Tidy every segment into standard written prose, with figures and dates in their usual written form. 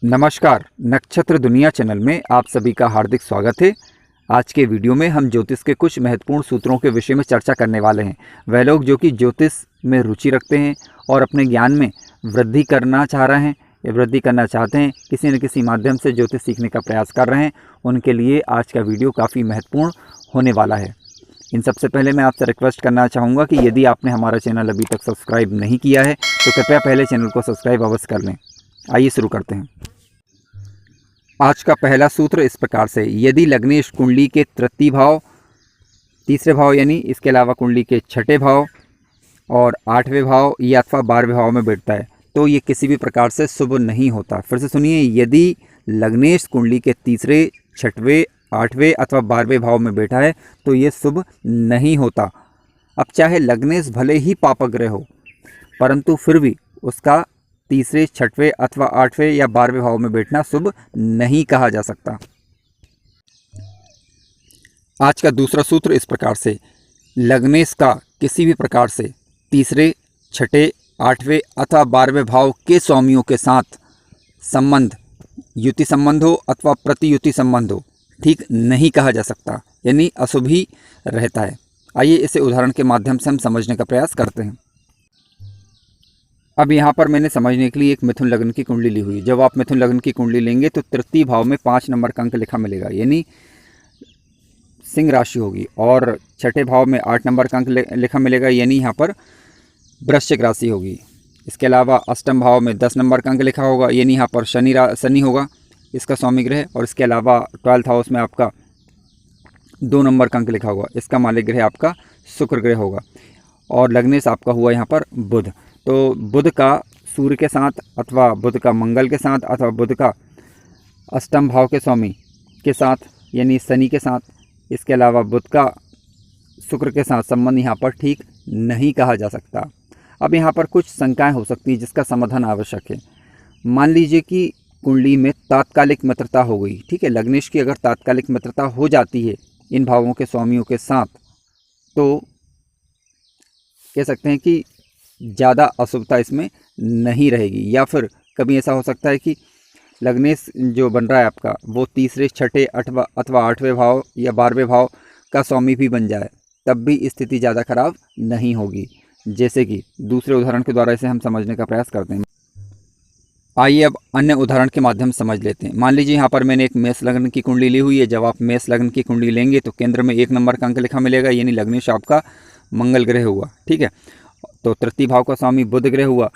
नमस्कार, नक्षत्र दुनिया चैनल में आप सभी का हार्दिक स्वागत है। आज के वीडियो में हम ज्योतिष के कुछ महत्वपूर्ण सूत्रों के विषय में चर्चा करने वाले हैं। वह लोग जो कि ज्योतिष में रुचि रखते हैं और अपने ज्ञान में वृद्धि करना चाह रहे हैं या वृद्धि करना चाहते हैं, किसी न किसी माध्यम से ज्योतिष सीखने का प्रयास कर रहे हैं, उनके लिए आज का वीडियो काफ़ी महत्वपूर्ण होने वाला है। इन सबसे पहले मैं आपसे रिक्वेस्ट करना चाहूँगा कि यदि आपने हमारा चैनल अभी तक सब्सक्राइब नहीं किया है तो कृपया पहले चैनल को सब्सक्राइब अवश्य कर लें। आइए शुरू करते हैं। आज का पहला सूत्र इस प्रकार से, यदि लग्नेश कुंडली के तृतीय भाव, तीसरे भाव यानी इसके अलावा कुंडली के छठे भाव और आठवें भाव या अथवा 12वें भाव में बैठता है तो ये किसी भी प्रकार से शुभ नहीं होता। फिर से सुनिए, यदि लग्नेश कुंडली के तीसरे, छठवें, आठवें अथवा 12वें भाव में बैठा है तो ये शुभ नहीं होता। अब चाहे लग्नेश भले ही पापग्रह हो, परंतु फिर भी उसका तीसरे, छठवें अथवा 8वें या 12वें भाव में बैठना शुभ नहीं कहा जा सकता। आज का दूसरा सूत्र इस प्रकार से, लग्नेश का किसी भी प्रकार से तीसरे, छठे, 8वें अथवा 12वें भाव के स्वामियों के साथ संबंध, युति संबंध हो अथवा प्रतियुति संबंध हो, ठीक नहीं कहा जा सकता, यानी अशुभ ही रहता है। आइए इसे उदाहरण के माध्यम से हम समझने का प्रयास करते हैं। अब यहाँ पर मैंने समझने के लिए एक मिथुन लग्न की कुंडली ली हुई है। जब आप मिथुन लग्न की कुंडली लेंगे तो तृतीय भाव में 5 नंबर का अंक लिखा मिलेगा, यानी सिंह राशि होगी, और छठे भाव में 8 नंबर का अंक लिखा मिलेगा, यानी यहाँ पर वृश्चिक राशि होगी। इसके अलावा अष्टम भाव में 10 नंबर का अंक लिखा होगा, यानी यहाँ पर शनि होगा, इसका स्वामी ग्रह। और इसके अलावा 12th हाउस में आपका 2 नंबर का अंक लिखा होगा, इसका मालिक ग्रह आपका शुक्र ग्रह होगा। और लग्नेश आपका हुआ यहाँ पर बुध। तो बुध का सूर्य के साथ अथवा बुध का मंगल के साथ अथवा बुध का अष्टम भाव के स्वामी के साथ यानी शनि के साथ, इसके अलावा बुध का शुक्र के साथ संबंध यहाँ पर ठीक नहीं कहा जा सकता। अब यहाँ पर कुछ शंकाएं हो सकती हैं जिसका समाधान आवश्यक है। मान लीजिए कि कुंडली में तात्कालिक मित्रता हो गई, ठीक है, लग्नेश की अगर तात्कालिक मित्रता हो जाती है इन भावों के स्वामियों के साथ तो कह सकते हैं कि ज़्यादा अशुभता इसमें नहीं रहेगी। या फिर कभी ऐसा हो सकता है कि लग्नेश जो बन रहा है आपका वो तीसरे, छठे अथवा 8वें भाव या 12वें भाव का स्वामी भी बन जाए, तब भी स्थिति ज़्यादा खराब नहीं होगी। जैसे कि दूसरे उदाहरण के द्वारा इसे हम समझने का प्रयास करते हैं। आइए अब अन्य उदाहरण के माध्यम से समझ लेते हैं। मान लीजिए यहाँ पर मैंने एक मेष लग्न की कुंडली ली हुई है। जब आप मेष लग्न की कुंडली लेंगे तो केंद्र में 1 नंबर का अंक लिखा मिलेगा, यानी लग्नेश आपका मंगल ग्रह हुआ, ठीक है। तो तृतीय भाव का स्वामी बुध ग्रह हुआ।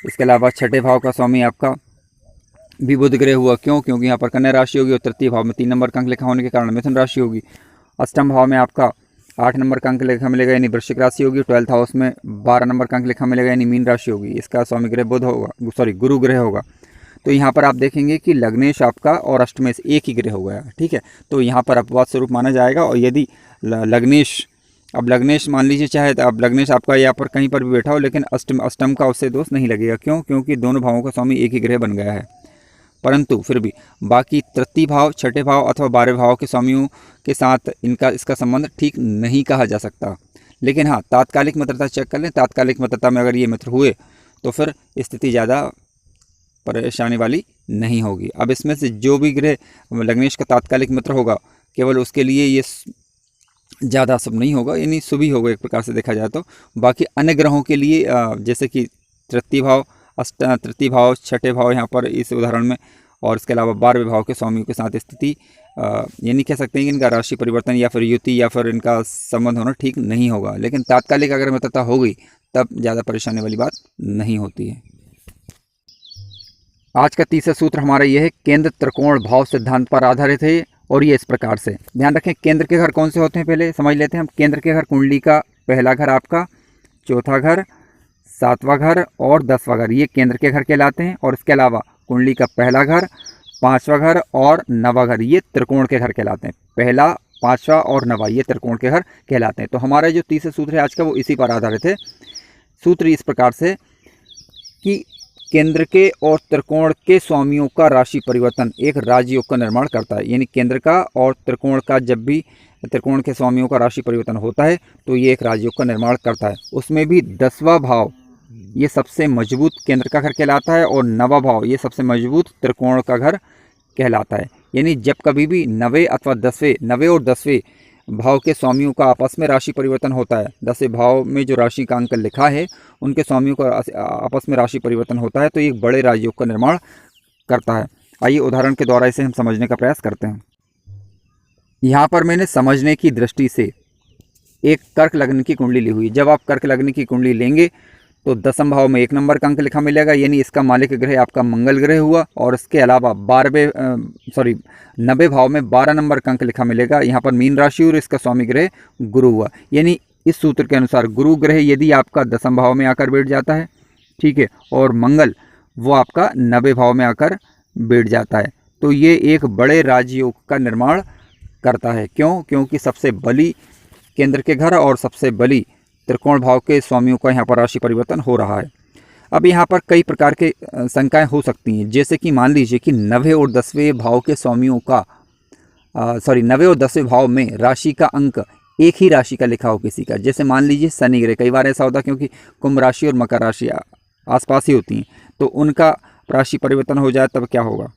इसके अलावा छठे भाव का स्वामी आपका भी बुध ग्रह हुआ। क्यों? क्योंकि यहाँ पर कन्या राशि होगी और तृतीय भाव में 3 नंबर का अंक लिखा होने के कारण मिथुन राशि होगी। अष्टम भाव में आपका 8 नंबर का अंक लिखा मिलेगा, यानी वृश्चिक राशि होगी। 12th हाउस में 12 नंबर का अंक लिखा मिलेगा, यानी मीन राशि होगी। इसका स्वामी ग्रह बुध होगा, गुरु ग्रह होगा। तो यहाँ पर आप देखेंगे कि लग्नेश आपका और अष्टमेश एक ही ग्रह हो गया, ठीक है। तो यहाँ पर अपवाद स्वरूप माना जाएगा। और यदि लग्नेश मान लीजिए चाहे तो अब लग्नेश आपका यहाँ पर कहीं पर भी बैठा हो, लेकिन अष्टम का उससे दोष नहीं लगेगा। क्यों? क्योंकि दोनों भावों का स्वामी एक ही ग्रह बन गया है। परंतु फिर भी बाकी तृतीय भाव, छठे भाव अथवा 12वें भाव के स्वामियों के साथ इसका संबंध ठीक नहीं कहा जा सकता। लेकिन हाँ, तात्कालिक मित्रता चेक कर लें। तात्कालिक मित्रता में अगर ये मित्र हुए तो फिर स्थिति ज़्यादा परेशानी वाली नहीं होगी। अब इसमें से जो भी ग्रह लग्नेश का तात्कालिक मित्र होगा, केवल उसके लिए ये ज़्यादा शुभ नहीं होगा, यानी शुभ ही होगा एक प्रकार से देखा जाए तो। बाकी अन्य ग्रहों के लिए जैसे कि तृतीय भाव, छठे भाव यहाँ पर इस उदाहरण में, और इसके अलावा 12वें भाव के स्वामियों के साथ स्थिति यानी कह सकते हैं कि इनका राशि परिवर्तन या फिर युति या फिर इनका संबंध होना ठीक नहीं होगा। लेकिन तात्कालिक अगर मित्रता हो गई तब ज़्यादा परेशानी वाली बात नहीं होती है। आज का तीसरा सूत्र हमारा यह है, केंद्र त्रिकोण भाव सिद्धांत पर आधारित है। और ये इस प्रकार से, ध्यान रखें केंद्र के घर कौन से होते हैं पहले समझ लेते हैं हम। केंद्र के घर कुंडली का पहला घर आपका, चौथा घर, 7वां घर और 10वां घर, ये केंद्र के घर कहलाते हैं। और इसके अलावा कुंडली का पहला घर, 5वां घर और 9वां घर, ये त्रिकोण के घर कहलाते हैं। पहला, 5वां और 9वां ये त्रिकोण के घर कहलाते हैं। तो हमारा जो तीसरा सूत्र है आज का वो इसी पर आधारित है। सूत्र इस प्रकार से कि केंद्र के और त्रिकोण के स्वामियों का राशि परिवर्तन एक राजयोग का निर्माण करता है। यानी केंद्र का और त्रिकोण का जब भी त्रिकोण के स्वामियों का राशि परिवर्तन होता है तो ये एक राजयोग का निर्माण करता है। उसमें भी 10वां भाव ये सबसे मजबूत केंद्र का घर कहलाता है और नवा भाव ये सबसे मजबूत त्रिकोण का घर कहलाता है। यानी जब कभी भी नवे अथवा 10वें, नवे और 10वें भाव के स्वामियों का आपस में राशि परिवर्तन होता है, 10वें भाव में जो राशि का अंक लिखा है उनके स्वामियों का आपस में राशि परिवर्तन होता है तो एक बड़े राजयोग का निर्माण करता है। आइए उदाहरण के द्वारा इसे हम समझने का प्रयास करते हैं। यहाँ पर मैंने समझने की दृष्टि से एक कर्क लग्न की कुंडली ली हुई। जब आप कर्क लग्न की कुंडली लेंगे तो 10वें भाव में 1 नंबर का अंक लिखा मिलेगा, यानी इसका मालिक ग्रह आपका मंगल ग्रह हुआ। और इसके अलावा 90 भाव में 12 नंबर का अंक लिखा मिलेगा, यहाँ पर मीन राशि और इसका स्वामी ग्रह गुरु हुआ। यानी इस सूत्र के अनुसार गुरु ग्रह यदि आपका 10वें भाव में आकर बैठ जाता है, ठीक है, और मंगल वो आपका 90 भाव में आकर बैठ जाता है तो ये एक बड़े राजयोग का निर्माण करता है। क्यों? क्योंकि सबसे बली केंद्र के घर और सबसे बली त्रिकोण भाव के स्वामियों का यहाँ पर राशि परिवर्तन हो रहा है। अब यहाँ पर कई प्रकार के शंकाएं हो सकती हैं, जैसे कि मान लीजिए कि 9वें और 10वें भाव के स्वामियों का 9वें और 10वें भाव में राशि का अंक एक ही राशि का लिखा हो किसी का। जैसे मान लीजिए शनि ग्रह, कई बार ऐसा होता है क्योंकि कुंभ राशि और मकर राशि आसपास ही होती हैं तो उनका राशि परिवर्तन हो जाए तब क्या होगा,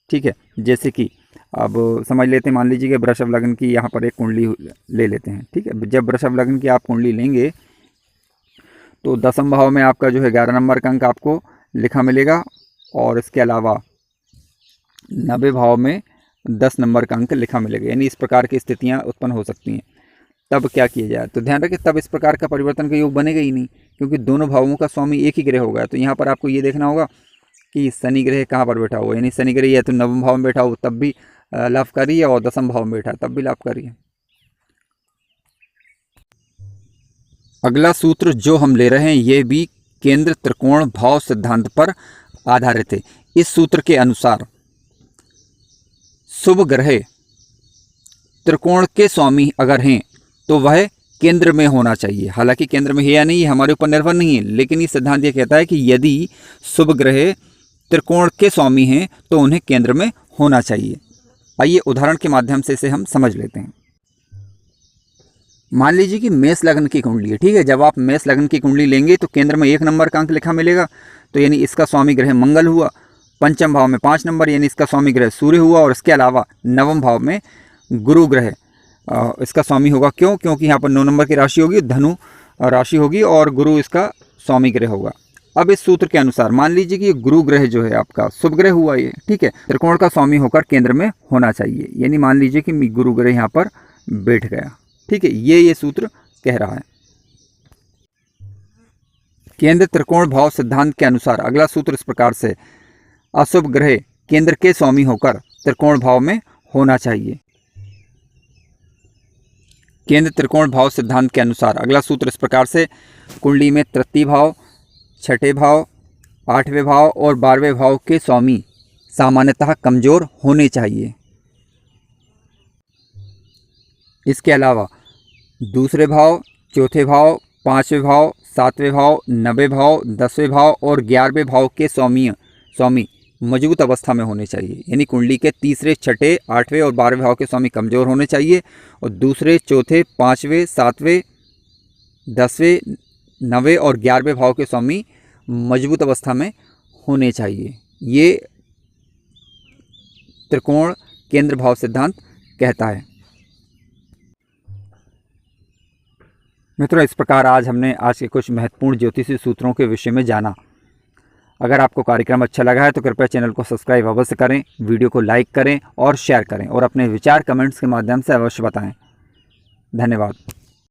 ठीक है। जैसे कि अब समझ लेते हैं, मान लीजिए कि वृषभ लग्न की यहाँ पर एक कुंडली ले लेते हैं, ठीक है। जब वृषभ लग्न की आप कुंडली लेंगे तो 10वें भाव में आपका जो है 11 नंबर का अंक आपको लिखा मिलेगा और इसके अलावा 90 भाव में 10 नंबर का अंक लिखा मिलेगा। यानी इस प्रकार की स्थितियाँ उत्पन्न हो सकती हैं। तब क्या किया जाए? तो ध्यान रखें, तब इस प्रकार का परिवर्तन का योग बनेगा ही नहीं क्योंकि दोनों भावों का स्वामी एक ही ग्रह होगा। तो यहाँ पर आपको ये देखना होगा कि शनि ग्रह कहाँ पर बैठा हुआ, यानी शनि ग्रह या तो 9वें भाव में बैठा हो तब भी लाभकारी है और 10वें भाव में बैठा तब भी लाभकारी है। अगला सूत्र जो हम ले रहे हैं ये भी केंद्र त्रिकोण भाव सिद्धांत पर आधारित है। इस सूत्र के अनुसार शुभ ग्रह त्रिकोण के स्वामी अगर हैं तो वह केंद्र में होना चाहिए। हालांकि केंद्र में है या नहीं हमारे ऊपर निर्भर नहीं है, लेकिन ये सिद्धांत ये कहता है कि यदि शुभ ग्रह त्रिकोण के स्वामी हैं तो उन्हें केंद्र में होना चाहिए। आइए उदाहरण के माध्यम से इसे हम समझ लेते हैं। मान लीजिए कि मेष लग्न की कुंडली है, ठीक है। जब आप मेष लग्न की कुंडली लेंगे तो केंद्र में 1 नंबर का अंक लिखा मिलेगा, तो यानी इसका स्वामी ग्रह मंगल हुआ। 5वें भाव में 5 नंबर यानी इसका स्वामी ग्रह सूर्य हुआ और इसके अलावा 9वें भाव में गुरु ग्रह इसका स्वामी होगा। क्यों? क्योंकि यहाँ पर 9 नंबर की राशि होगी, धनु राशि होगी और गुरु इसका स्वामी ग्रह होगा। अब इस सूत्र के अनुसार मान लीजिए कि गुरु ग्रह जो है आपका शुभ ग्रह हुआ ये, ठीक है, त्रिकोण का स्वामी होकर केंद्र में होना चाहिए। यानी मान लीजिए कि गुरु ग्रह यहाँ पर बैठ गया, ठीक है। ये सूत्र कह रहा है। केंद्र त्रिकोण भाव सिद्धांत के अनुसार अगला सूत्र इस प्रकार से, अशुभ ग्रह केंद्र के स्वामी होकर त्रिकोण भाव में होना चाहिए। केंद्र त्रिकोण भाव सिद्धांत के अनुसार अगला सूत्र इस प्रकार से, कुंडली में तृतीय भाव, छठे भाव, 8वें भाव और 12वें भाव के स्वामी सामान्यतः कमजोर होने चाहिए। इसके अलावा दूसरे भाव, चौथे भाव, 5वें भाव, 7वें भाव, 9वें भाव, 10वें भाव और 11वें भाव के स्वामी मजबूत अवस्था में होने चाहिए। यानी कुंडली के तीसरे, छठे, 8वें और 12वें भाव के स्वामी कमजोर होने चाहिए और दूसरे, चौथे, 5वें, 7वें, 10वें, 9वें और 11वें भाव के स्वामी मजबूत अवस्था में होने चाहिए। ये त्रिकोण केंद्र भाव सिद्धांत कहता है। मित्रों, इस प्रकार आज हमने के कुछ महत्वपूर्ण ज्योतिषीय सूत्रों के विषय में जाना। अगर आपको कार्यक्रम अच्छा लगा है तो कृपया चैनल को सब्सक्राइब अवश्य करें, वीडियो को लाइक करें और शेयर करें और अपने विचार कमेंट्स के माध्यम से अवश्य बताएं। धन्यवाद।